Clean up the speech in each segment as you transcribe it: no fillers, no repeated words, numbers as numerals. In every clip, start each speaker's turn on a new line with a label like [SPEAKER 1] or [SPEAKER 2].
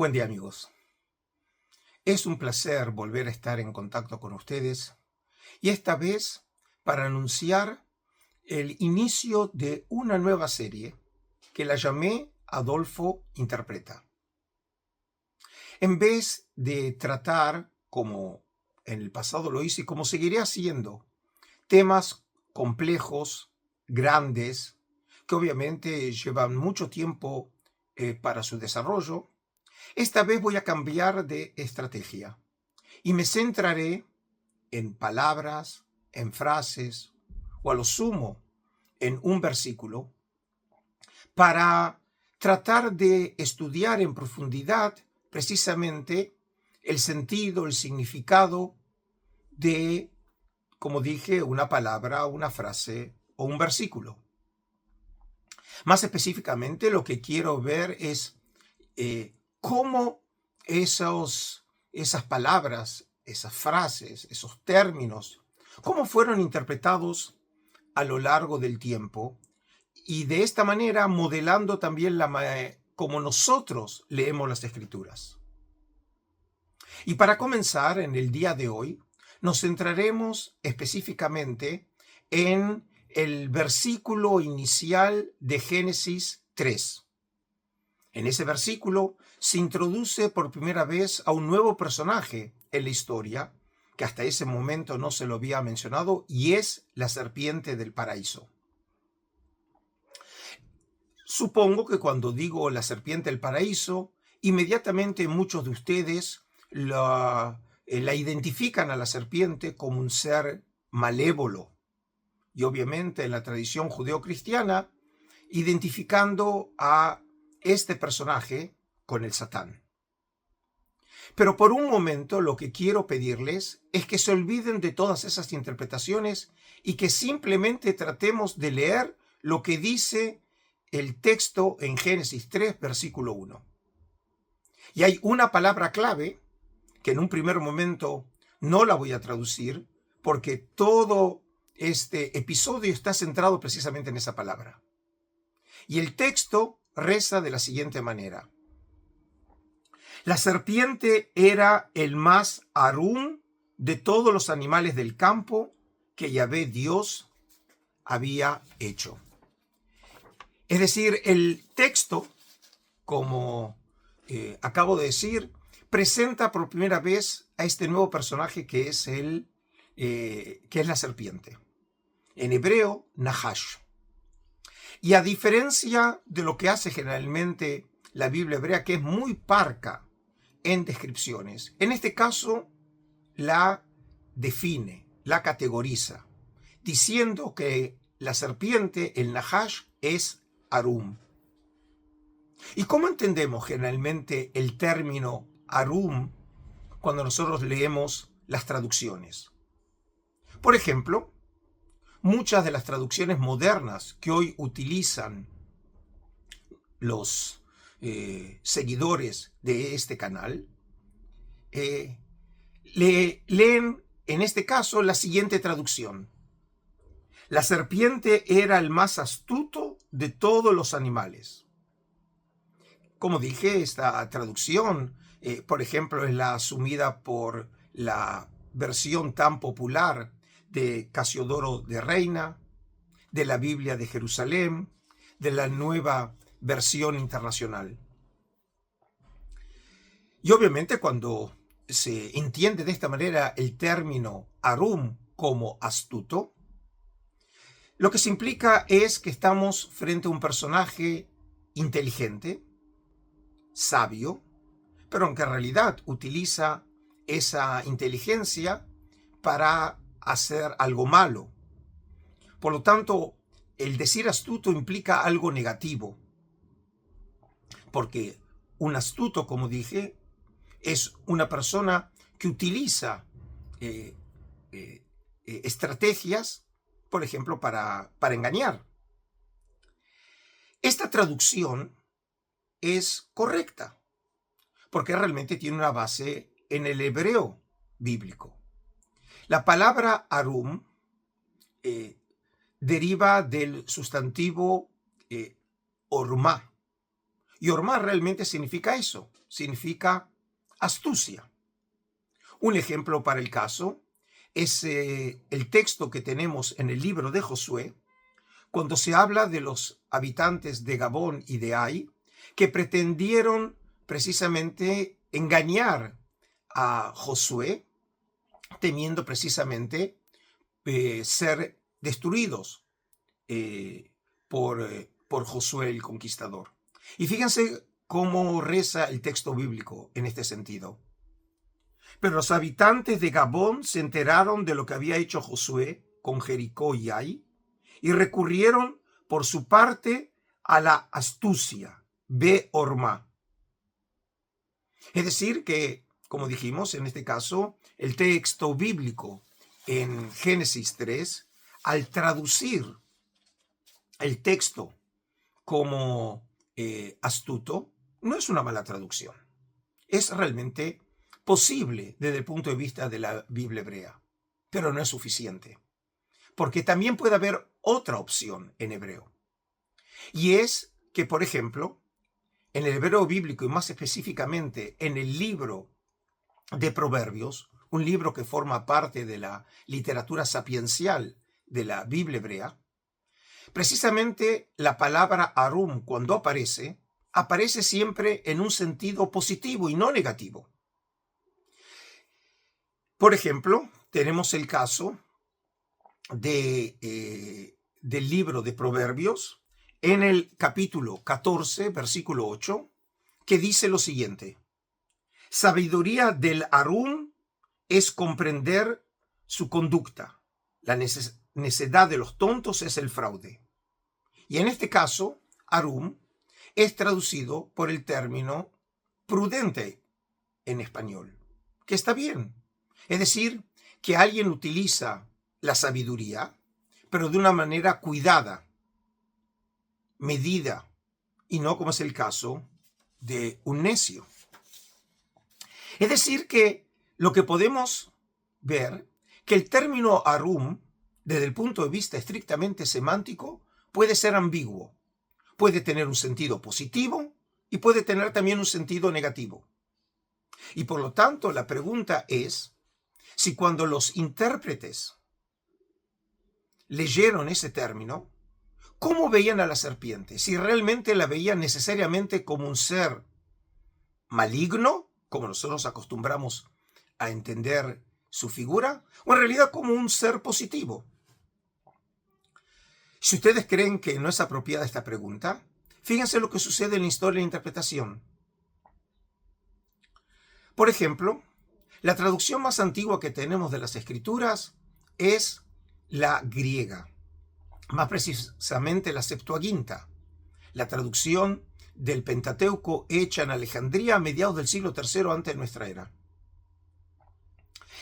[SPEAKER 1] Buen día, amigos. Es un placer volver a estar en contacto con ustedes y esta vez para anunciar el inicio de una nueva serie que la llamé Adolfo Interpreta. En vez de tratar, como en el pasado lo hice y como seguiré haciendo, temas complejos, grandes, que obviamente llevan mucho tiempo para su desarrollo, esta vez voy a cambiar de estrategia y me centraré en palabras, en frases o a lo sumo en un versículo para tratar de estudiar en profundidad precisamente el sentido, el significado de, como dije, una palabra, una frase o un versículo. Más específicamente, lo que quiero ver es cómo esas palabras, esas frases, esos términos, cómo fueron interpretados a lo largo del tiempo y de esta manera modelando también como nosotros leemos las escrituras. Y para comenzar, en el día de hoy, nos centraremos específicamente en el versículo inicial de Génesis 3. En ese versículo se introduce por primera vez a un nuevo personaje en la historia, que hasta ese momento no se lo había mencionado, y es la serpiente del paraíso. Supongo que cuando digo la serpiente del paraíso, inmediatamente muchos de ustedes la identifican a la serpiente como un ser malévolo. Y obviamente en la tradición judeocristiana, identificando a este personaje con el Satán. Pero por un momento lo que quiero pedirles es que se olviden de todas esas interpretaciones y que simplemente tratemos de leer lo que dice el texto en Génesis 3, versículo 1. Y hay una palabra clave que en un primer momento no la voy a traducir porque todo este episodio está centrado precisamente en esa palabra. Y el texto reza de la siguiente manera. La serpiente era el más arum de todos los animales del campo que Yahvé Dios había hecho. Es decir, el texto, como acabo de decir, presenta por primera vez a este nuevo personaje que es la serpiente. En hebreo, Nahash. Y a diferencia de lo que hace generalmente la Biblia hebrea, que es muy parca en descripciones, en este caso la define, la categoriza, diciendo que la serpiente, el Nahash, es Arum. ¿Y cómo entendemos generalmente el término Arum cuando nosotros leemos las traducciones? Por ejemplo, muchas de las traducciones modernas que hoy utilizan los seguidores de este canal leen en este caso la siguiente traducción. La serpiente era el más astuto de todos los animales. Como dije, esta traducción, por ejemplo, es la asumida por la versión tan popular de Casiodoro de Reina, de la Biblia de Jerusalén, de la nueva versión internacional. Y obviamente cuando se entiende de esta manera el término Arum como astuto, lo que se implica es que estamos frente a un personaje inteligente, sabio, pero que en realidad utiliza esa inteligencia para hacer algo malo. Por lo tanto, el decir astuto implica algo negativo, porque un astuto, como dije, es una persona que utiliza estrategias, por ejemplo, para engañar. Esta traducción es correcta, porque realmente tiene una base en el hebreo bíblico. La palabra Arum deriva del sustantivo orma, Y Ormá realmente significa eso, significa astucia. Un ejemplo para el caso es el texto que tenemos en el libro de Josué, cuando se habla de los habitantes de Gabón y de Ai, que pretendieron precisamente engañar a Josué, temiendo precisamente ser destruidos por Josué el Conquistador. Y fíjense cómo reza el texto bíblico en este sentido. Pero los habitantes de Gabón se enteraron de lo que había hecho Josué con Jericó y Ai y recurrieron por su parte a la astucia, Be-Ormá. Es decir que, como dijimos, en este caso, el texto bíblico en Génesis 3, al traducir el texto como astuto, no es una mala traducción. Es realmente posible desde el punto de vista de la Biblia hebrea, pero no es suficiente, porque también puede haber otra opción en hebreo. Y es que, por ejemplo, en el hebreo bíblico y más específicamente en el libro de Proverbios, un libro que forma parte de la literatura sapiencial de la Biblia hebrea, precisamente la palabra arum, cuando aparece siempre en un sentido positivo y no negativo. Por ejemplo, tenemos el caso del libro de Proverbios en el capítulo 14, versículo 8, que dice lo siguiente: sabiduría del arum es comprender su conducta. La necedad de los tontos es el fraude. Y en este caso, arum es traducido por el término prudente en español, que está bien. Es decir, que alguien utiliza la sabiduría, pero de una manera cuidada, medida, y no como es el caso de un necio. Es decir, que lo que podemos ver, que el término arum, desde el punto de vista estrictamente semántico, puede ser ambiguo. Puede tener un sentido positivo y puede tener también un sentido negativo. Y por lo tanto, la pregunta es si cuando los intérpretes leyeron ese término, ¿cómo veían a la serpiente? Si realmente la veían necesariamente como un ser maligno, como nosotros acostumbramos a entender su figura, o en realidad como un ser positivo. Si ustedes creen que no es apropiada esta pregunta, fíjense lo que sucede en la historia de la interpretación. Por ejemplo, la traducción más antigua que tenemos de las Escrituras es la griega, más precisamente la Septuaginta, la traducción del Pentateuco hecha en Alejandría a mediados del siglo III antes de nuestra era.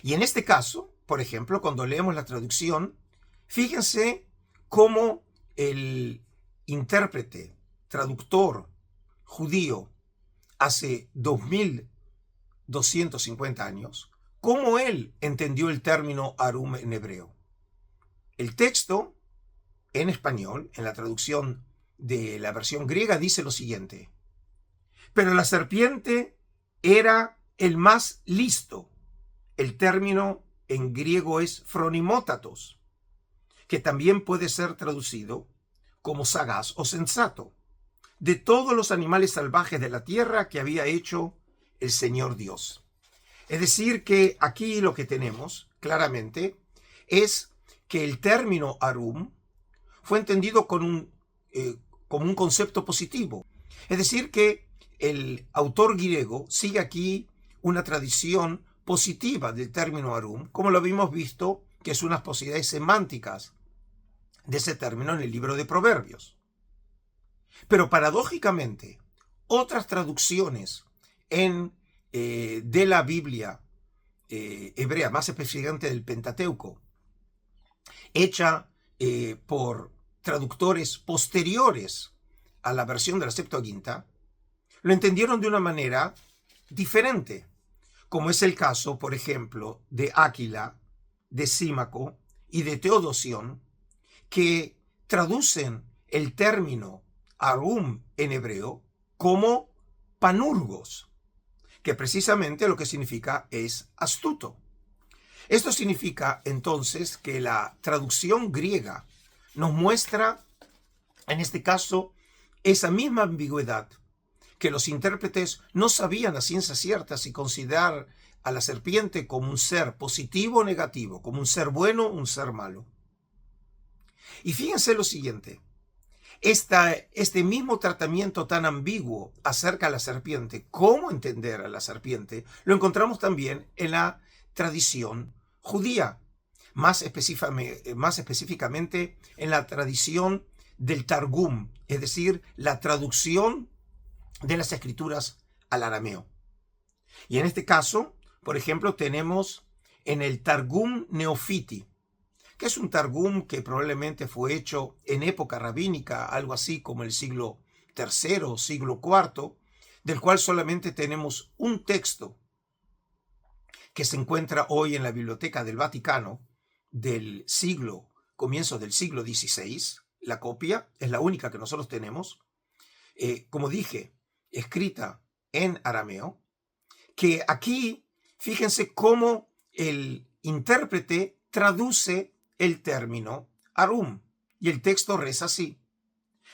[SPEAKER 1] Y en este caso, por ejemplo, cuando leemos la traducción, fíjense cómo el intérprete, traductor judío hace 2250 años, cómo él entendió el término arum en hebreo. El texto en español, en la traducción de la versión griega, dice lo siguiente: pero la serpiente era el más listo. El término en griego es phronimótatos, que también puede ser traducido como sagaz o sensato, de todos los animales salvajes de la tierra que había hecho el Señor Dios. Es decir, que aquí lo que tenemos claramente es que el término arum fue entendido como un concepto positivo. Es decir, que el autor griego sigue aquí una tradición positiva del término arum, como lo habíamos visto, que es unas posibilidades semánticas de ese término en el libro de Proverbios. Pero paradójicamente, otras traducciones de la Biblia hebrea, más específicamente del Pentateuco, hecha por traductores posteriores a la versión de la Septuaginta, lo entendieron de una manera diferente, como es el caso, por ejemplo, de Áquila, de Símaco y de Teodosión, que traducen el término arum en hebreo como panurgos, que precisamente lo que significa es astuto. Esto significa entonces que la traducción griega nos muestra, en este caso, esa misma ambigüedad, que los intérpretes no sabían a ciencia cierta si considerar a la serpiente como un ser positivo o negativo, como un ser bueno o un ser malo. Y fíjense lo siguiente, este mismo tratamiento tan ambiguo acerca de la serpiente, cómo entender a la serpiente, lo encontramos también en la tradición judía, más específicamente en la tradición del Targum, es decir, la traducción de las escrituras al arameo. Y en este caso, por ejemplo, tenemos en el Targum Neofiti, que es un Targum que probablemente fue hecho en época rabínica, algo así como el siglo III o siglo IV, del cual solamente tenemos un texto que se encuentra hoy en la Biblioteca del Vaticano del comienzo del siglo XVI. La copia es la única que nosotros tenemos, como dije, escrita en arameo, que aquí, fíjense cómo el intérprete traduce el término Arum, y el texto reza así: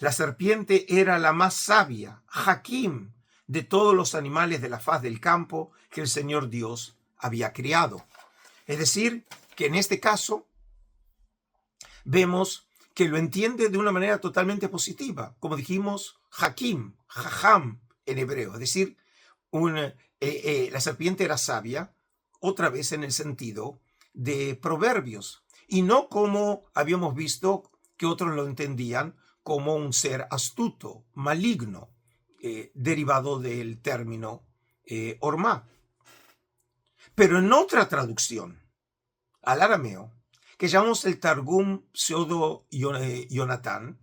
[SPEAKER 1] la serpiente era la más sabia, Hakim, de todos los animales de la faz del campo que el Señor Dios había criado. Es decir, que en este caso vemos que lo entiende de una manera totalmente positiva, como dijimos, Hakim, Jajam en hebreo, es decir, la serpiente era sabia, otra vez en el sentido de proverbios, y no como habíamos visto que otros lo entendían como un ser astuto, maligno, derivado del término orma. Pero en otra traducción al arameo, que llamamos el Targum Pseudo Yonatán,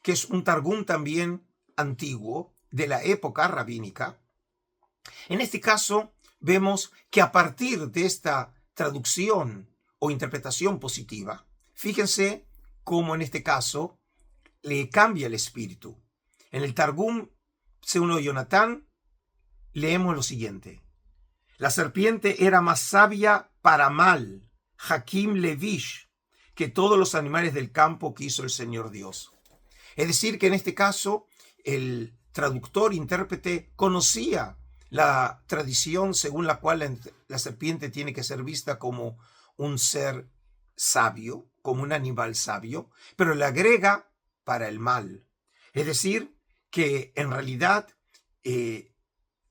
[SPEAKER 1] que es un Targum también antiguo de la época rabínica, en este caso vemos que a partir de esta traducción o interpretación positiva, fíjense cómo en este caso le cambia el espíritu. En el Targum Pseudo Yonatán leemos lo siguiente: la serpiente era más sabia para mal, Hakim Levish, que todos los animales del campo que hizo el Señor Dios. Es decir, que en este caso el traductor, intérprete, conocía la tradición según la cual la serpiente tiene que ser vista como un ser sabio, como un animal sabio, pero le agrega para el mal. Es decir, que en realidad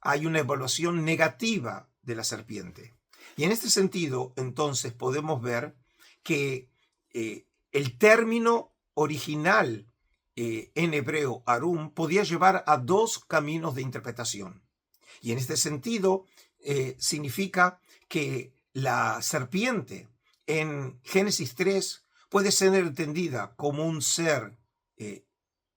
[SPEAKER 1] hay una evaluación negativa de la serpiente. Y en este sentido, entonces, podemos ver que el término original en hebreo, Arum, podía llevar a dos caminos de interpretación. Y en este sentido, significa que la serpiente en Génesis 3 puede ser entendida como un ser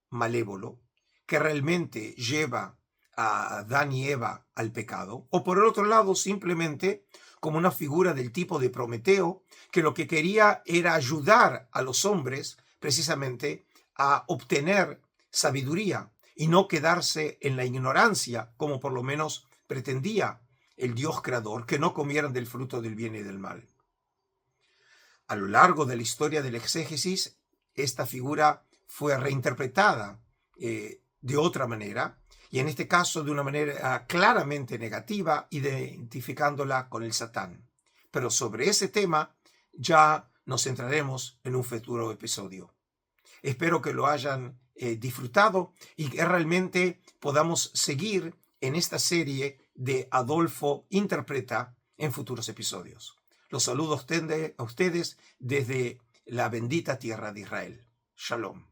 [SPEAKER 1] malévolo que realmente lleva a Adán y Eva al pecado, o por el otro lado simplemente como una figura del tipo de Prometeo, que lo que quería era ayudar a los hombres precisamente a obtener sabiduría y no quedarse en la ignorancia, como por lo menos pretendía el Dios creador, que no comieran del fruto del bien y del mal. A lo largo de la historia del exégesis, esta figura fue reinterpretada de otra manera, y en este caso de una manera claramente negativa, identificándola con el Satán. Pero sobre ese tema ya nos centraremos en un futuro episodio. Espero que lo hayan disfrutado y que realmente podamos seguir en esta serie de Adolfo Interpreta en futuros episodios. Los saludo a ustedes desde la bendita tierra de Israel. Shalom.